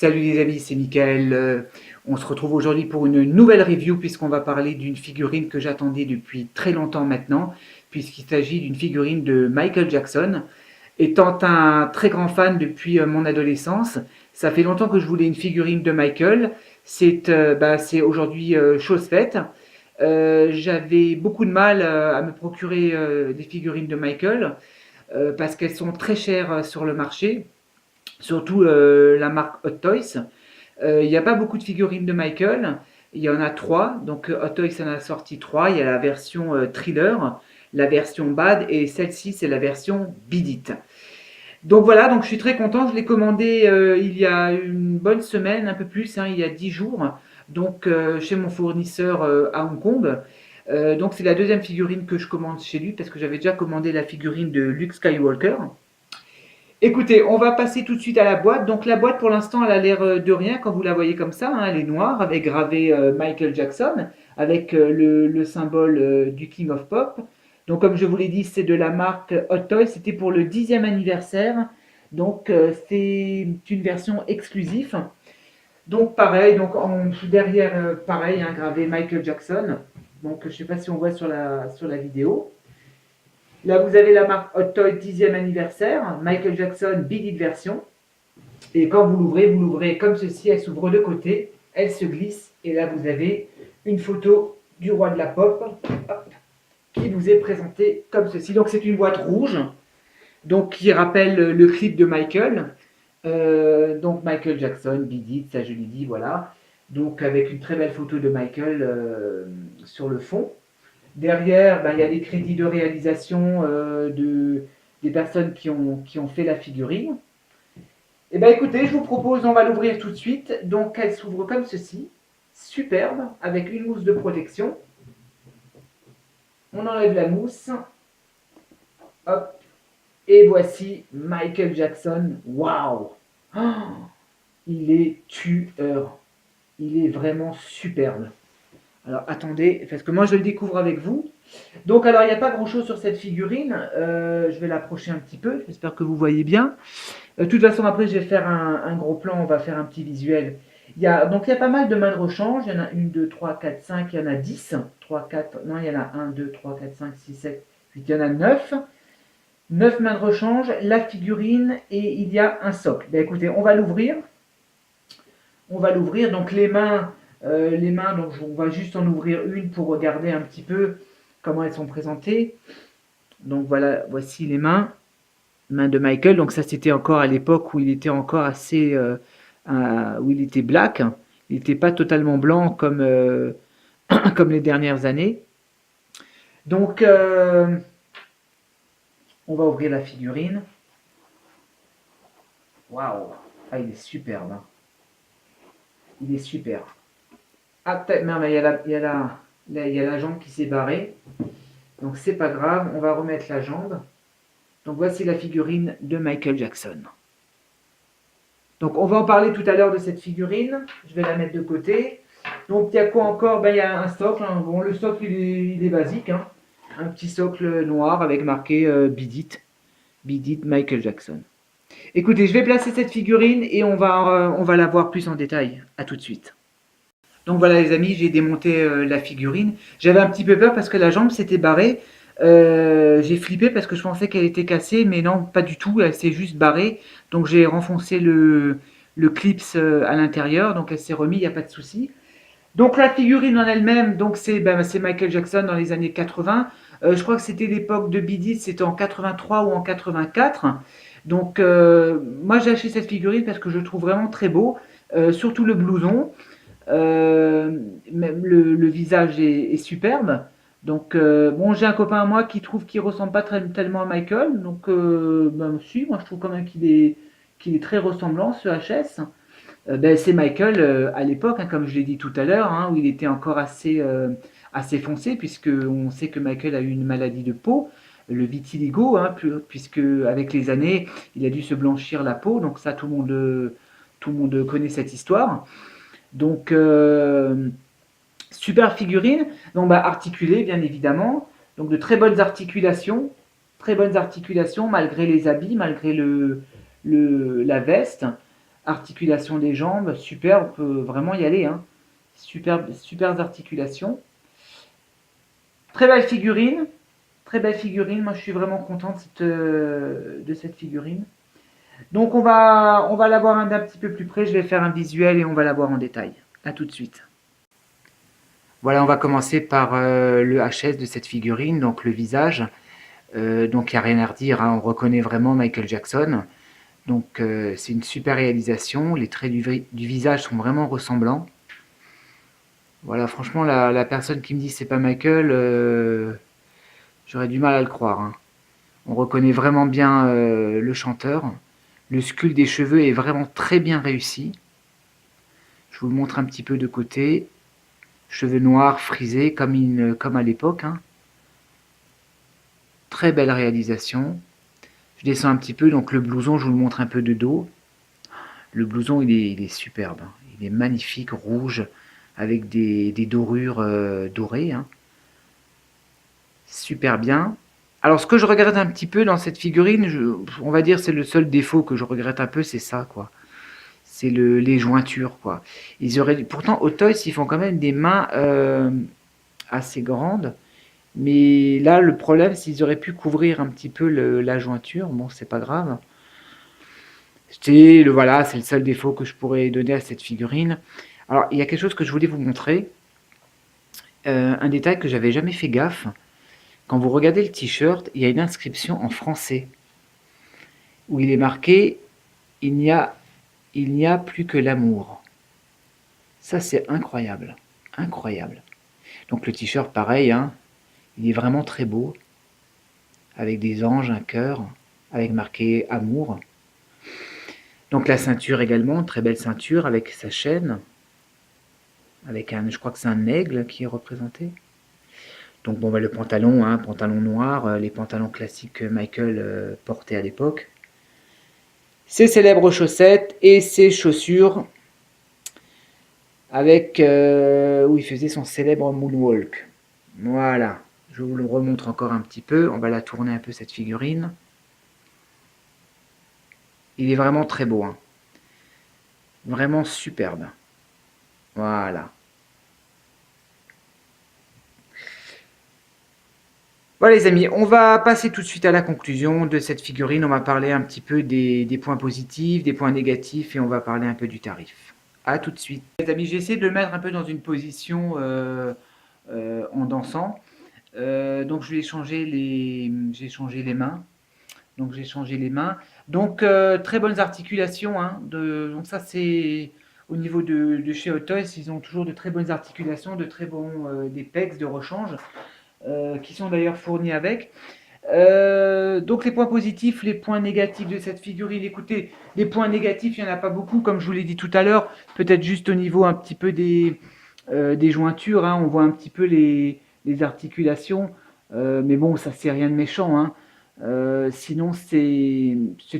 Salut les amis, c'est Mickaël. On se retrouve aujourd'hui pour une nouvelle review puisqu'on va parler d'une figurine que j'attendais depuis très longtemps maintenant, puisqu'il s'agit d'une figurine de Michael Jackson. Étant un très grand fan depuis mon adolescence, ça fait longtemps que je voulais une figurine de Michael. C'est aujourd'hui chose faite. J'avais beaucoup de mal à me procurer des figurines de Michael parce qu'elles sont très chères sur le marché, surtout la marque Hot Toys. Il n'y a pas beaucoup de figurines de Michael. Il y en a trois. Donc Hot Toys en a sorti trois. Il y a la version Thriller, la version Bad et celle-ci c'est la version Beat It. Donc voilà, donc je suis très content. Je l'ai commandé il y a une bonne semaine, un peu plus, hein, il y a 10 jours. Donc chez mon fournisseur à Hong Kong. Donc c'est la deuxième figurine que je commande chez lui parce que j'avais déjà commandé la figurine de Luke Skywalker. Écoutez, on va passer tout de suite à la boîte. Donc la boîte pour l'instant elle a l'air de rien quand vous la voyez comme ça, hein, elle est noire avec gravé Michael Jackson avec le symbole du King of Pop. Donc comme je vous l'ai dit c'est de la marque Hot Toys, c'était pour le 10e anniversaire. Donc c'est une version exclusive. Donc pareil, derrière pareil, hein, gravé Michael Jackson. Donc je ne sais pas si on voit sur la vidéo. Là, vous avez la marque Hot Toy 10e anniversaire, Michael Jackson Beat It version. Et quand vous l'ouvrez comme ceci, elle s'ouvre de côté, elle se glisse, et là vous avez une photo du roi de la pop qui vous est présentée comme ceci. Donc c'est une boîte rouge, donc qui rappelle le clip de Michael. Donc Michael Jackson, Beat It, ça je l'ai dit, voilà. Donc avec une très belle photo de Michael sur le fond. Derrière, il y a les crédits de réalisation des personnes qui ont fait la figurine. Et écoutez, je vous propose, on va l'ouvrir tout de suite. Donc elle s'ouvre comme ceci, superbe, avec une mousse de protection. On enlève la mousse. Hop. Et voici Michael Jackson. Waouh! Il est tueur. Il est vraiment superbe. Alors attendez, parce que moi je le découvre avec vous. Donc alors il n'y a pas grand chose sur cette figurine, je vais l'approcher un petit peu, j'espère que vous voyez bien. De toute façon après je vais faire un gros plan, on va faire un petit visuel. Donc il y a pas mal de mains de rechange, il y en a 1, 2, 3, 4, 5, il y en a 10, 3, 4, non il y en a 1, 2, 3, 4, 5, 6, 7, 8, il y en a 9. 9 mains de rechange, la figurine et il y a un socle. Écoutez, on va l'ouvrir. On va l'ouvrir, donc les mains, donc on va juste en ouvrir une pour regarder un petit peu comment elles sont présentées. Donc voilà, voici les mains de Michael. Donc ça c'était encore à l'époque où il était encore assez, où il était black. Il n'était pas totalement blanc comme, comme les dernières années. Donc on va ouvrir la figurine. Waouh, ah, il est superbe. Hein. Il est super. Ah, peut-être, mais il y a la jambe qui s'est barrée. Donc c'est pas grave, on va remettre la jambe. Donc voici la figurine de Michael Jackson. Donc on va en parler tout à l'heure de cette figurine. Je vais la mettre de côté. Donc il y a quoi encore? Il y a un socle. Hein. Bon, le socle il est basique. Hein. Un petit socle noir avec marqué Beat It Michael Jackson. Écoutez, je vais placer cette figurine et on va la voir plus en détail. A tout de suite. Donc voilà les amis, j'ai démonté la figurine. J'avais un petit peu peur parce que la jambe s'était barrée. J'ai flippé parce que je pensais qu'elle était cassée, mais non, pas du tout, elle s'est juste barrée. Donc j'ai renfoncé le clips à l'intérieur, donc elle s'est remise, il n'y a pas de souci. Donc la figurine en elle-même, donc c'est Michael Jackson dans les années 80. Je crois que c'était l'époque de Biddy, c'était en 83 ou en 84. Donc moi j'ai acheté cette figurine parce que je le trouve vraiment très beau, surtout le blouson. Même le visage est superbe. Donc, bon, j'ai un copain à moi qui trouve qu'il ressemble pas tellement à Michael. Donc, si, moi je trouve quand même qu'il est très ressemblant, ce HS. C'est Michael à l'époque, hein, comme je l'ai dit tout à l'heure, hein, où il était encore assez foncé, puisque on sait que Michael a eu une maladie de peau, le vitiligo, hein, puisque avec les années, il a dû se blanchir la peau. Donc ça, tout le monde connaît cette histoire. Donc, super figurine. Donc, articulée, bien évidemment. Donc, de très bonnes articulations. Très bonnes articulations, malgré les habits, malgré la veste. Articulation des jambes, super, on peut vraiment y aller, hein. Super, super articulations. Très belle figurine, très belle figurine. Moi, je suis vraiment content de cette figurine. Donc, on va la voir d'un petit peu plus près. Je vais faire un visuel et on va la voir en détail. À tout de suite. Voilà, on va commencer par le HS de cette figurine, donc le visage. Donc, il n'y a rien à redire, hein. On reconnaît vraiment Michael Jackson. Donc, c'est une super réalisation. Les traits du visage sont vraiment ressemblants. Voilà, franchement, la personne qui me dit c'est pas Michael, j'aurais du mal à le croire, hein. On reconnaît vraiment bien le chanteur. Le sculpte des cheveux est vraiment très bien réussi. Je vous le montre un petit peu de côté. Cheveux noirs, frisés, comme à l'époque, hein. Très belle réalisation. Je descends un petit peu, donc le blouson, je vous le montre un peu de dos. Le blouson, il est superbe, hein. Il est magnifique, rouge, avec des dorures dorées, hein. Super bien. Alors, ce que je regrette un petit peu dans cette figurine, on va dire c'est le seul défaut que je regrette un peu, c'est ça, quoi. C'est les jointures, quoi. Pourtant, Hot Toys, ils font quand même des mains assez grandes. Mais là, le problème, c'est qu'ils auraient pu couvrir un petit peu la jointure. Bon, c'est pas grave. Voilà, c'est le seul défaut que je pourrais donner à cette figurine. Alors, il y a quelque chose que je voulais vous montrer. Un détail que j'avais jamais fait gaffe. Quand vous regardez le t-shirt, il y a une inscription en français où il est marqué il n'y a, il n'y a plus que l'amour. Ça, c'est incroyable. Incroyable. Donc, le t-shirt, pareil, hein, il est vraiment très beau. Avec des anges, un cœur, avec marqué amour. Donc, la ceinture également, très belle ceinture avec sa chaîne. Avec je crois que c'est un aigle qui est représenté. Donc, bon, bah, le pantalon, hein, pantalon noir, les pantalons classiques que Michael portait à l'époque. Ses célèbres chaussettes et ses chaussures avec où il faisait son célèbre moonwalk. Voilà, je vous le remontre encore un petit peu. On va la tourner un peu cette figurine. Il est vraiment très beau, hein. Vraiment superbe. Voilà. Voilà les amis, on va passer tout de suite à la conclusion de cette figurine. On va parler un petit peu des points positifs, des points négatifs et on va parler un peu du tarif. A tout de suite. Les amis, j'ai essayé de le mettre un peu dans une position en dansant. Donc je lui ai j'ai changé les mains. Donc j'ai changé les mains. Donc très bonnes articulations, hein, donc ça c'est au niveau de chez Hot Toys, ils ont toujours de très bonnes articulations, de très bons des pegs de rechange qui sont d'ailleurs fournis avec. Donc les points positifs, les points négatifs de cette figurine. Écoutez, les points négatifs, il n'y en a pas beaucoup, comme je vous l'ai dit tout à l'heure. Peut-être juste au niveau un petit peu des jointures, hein, on voit un petit peu les articulations. Mais bon, ça c'est rien de méchant, hein. Sinon, c'est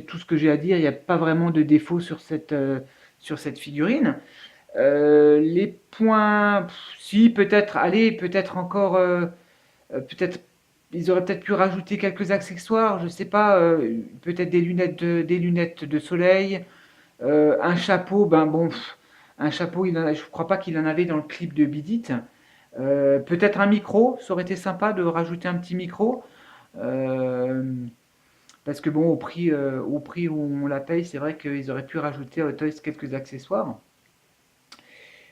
tout ce que j'ai à dire. Il n'y a pas vraiment de défaut sur cette figurine. Les points, si peut-être, allez, peut-être encore, peut-être, ils auraient peut-être pu rajouter quelques accessoires, je sais pas, peut-être des lunettes de soleil, un chapeau, ben bon, un chapeau, je crois pas qu'il en avait dans le clip de Beat It. Peut-être un micro, ça aurait été sympa de rajouter un petit micro. Euh, Parce que bon, au prix où on la paye, c'est vrai qu'ils auraient pu rajouter à Hot Toys quelques accessoires.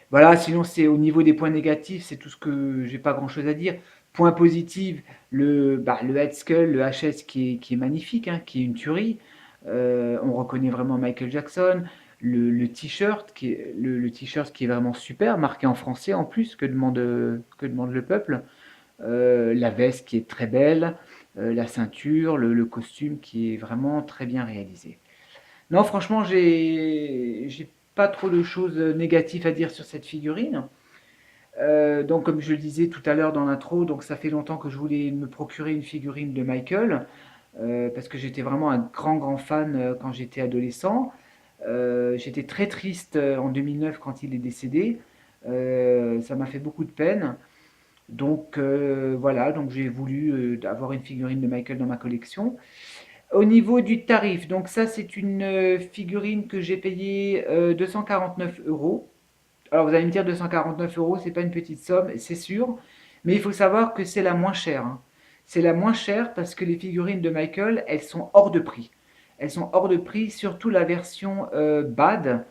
Voilà, sinon c'est au niveau des points négatifs, c'est tout ce que j'ai pas grand chose à dire. Point positif, le head skull, le HS qui est magnifique, hein, qui est une tuerie. On reconnaît vraiment Michael Jackson. Le t-shirt le t-shirt qui est vraiment super, marqué en français en plus, que demande le peuple. La veste qui est très belle, la ceinture, le costume qui est vraiment très bien réalisé. Non, franchement, j'ai pas trop de choses négatives à dire sur cette figurine. Donc, comme je le disais tout à l'heure dans l'intro, donc ça fait longtemps que je voulais me procurer une figurine de Michael, parce que j'étais vraiment un grand fan quand j'étais adolescent. J'étais très triste en 2009 quand il est décédé. Ça m'a fait beaucoup de peine. Donc voilà, donc j'ai voulu avoir une figurine de Michael dans ma collection. Au niveau du tarif, donc ça c'est une figurine que j'ai payée 249 euros. Alors vous allez me dire 249 euros, c'est pas une petite somme, c'est sûr, mais il faut savoir que c'est la moins chère, hein. C'est la moins chère parce que les figurines de Michael, elles sont hors de prix. Elles sont hors de prix, surtout la version BAD.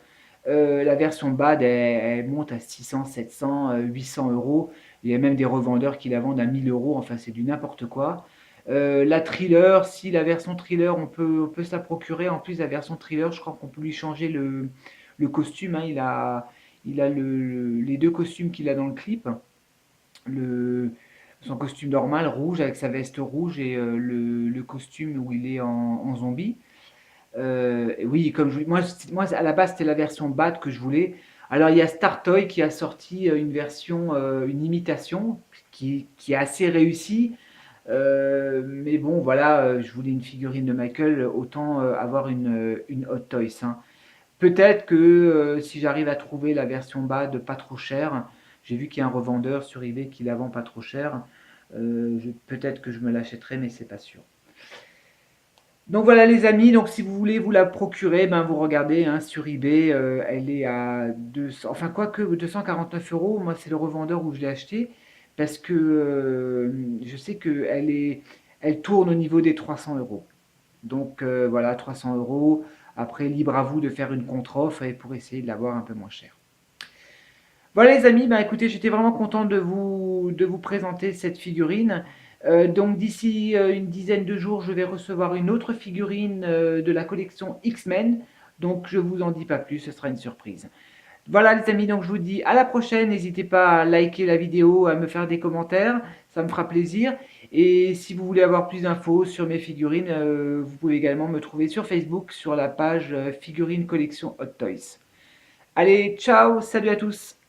La version BAD, elle monte à 600, 700, 800 euros. Il y a même des revendeurs qui la vendent à 1000 euros, enfin c'est du n'importe quoi. La thriller, si la version thriller, on peut se la procurer. En plus, la version thriller, je crois qu'on peut lui changer le costume, hein. Il a les deux costumes qu'il a dans le clip. Le, Son costume normal, rouge, avec sa veste rouge, et le costume où il est en zombie. Oui, moi, à la base, c'était la version BAT que je voulais. Alors, il y a Startoy qui a sorti une version, une imitation, qui est assez réussie. Mais bon, voilà, je voulais une figurine de Michael, autant avoir une Hot Toys, hein. Peut-être que si j'arrive à trouver la version BAD pas trop chère, j'ai vu qu'il y a un revendeur sur eBay qui la vend pas trop cher, peut-être que je me l'achèterai, mais c'est pas sûr. Donc voilà les amis, donc si vous voulez vous la procurer, ben vous regardez, hein, sur eBay, elle est à 200, enfin quoique 249 euros, moi c'est le revendeur où je l'ai acheté, parce que je sais elle tourne au niveau des 300 euros. Donc voilà, 300 euros. Après, libre à vous de faire une contre-offre et pour essayer de l'avoir un peu moins cher. Voilà les amis, bah écoutez, j'étais vraiment content de vous présenter cette figurine. Donc d'ici une dizaine de jours, je vais recevoir une autre figurine de la collection X-Men. Donc je vous en dis pas plus, ce sera une surprise. Voilà les amis, donc je vous dis à la prochaine. N'hésitez pas à liker la vidéo, à me faire des commentaires, ça me fera plaisir. Et si vous voulez avoir plus d'infos sur mes figurines, vous pouvez également me trouver sur Facebook sur la page Figurine Collection Hot Toys. Allez, ciao, salut à tous!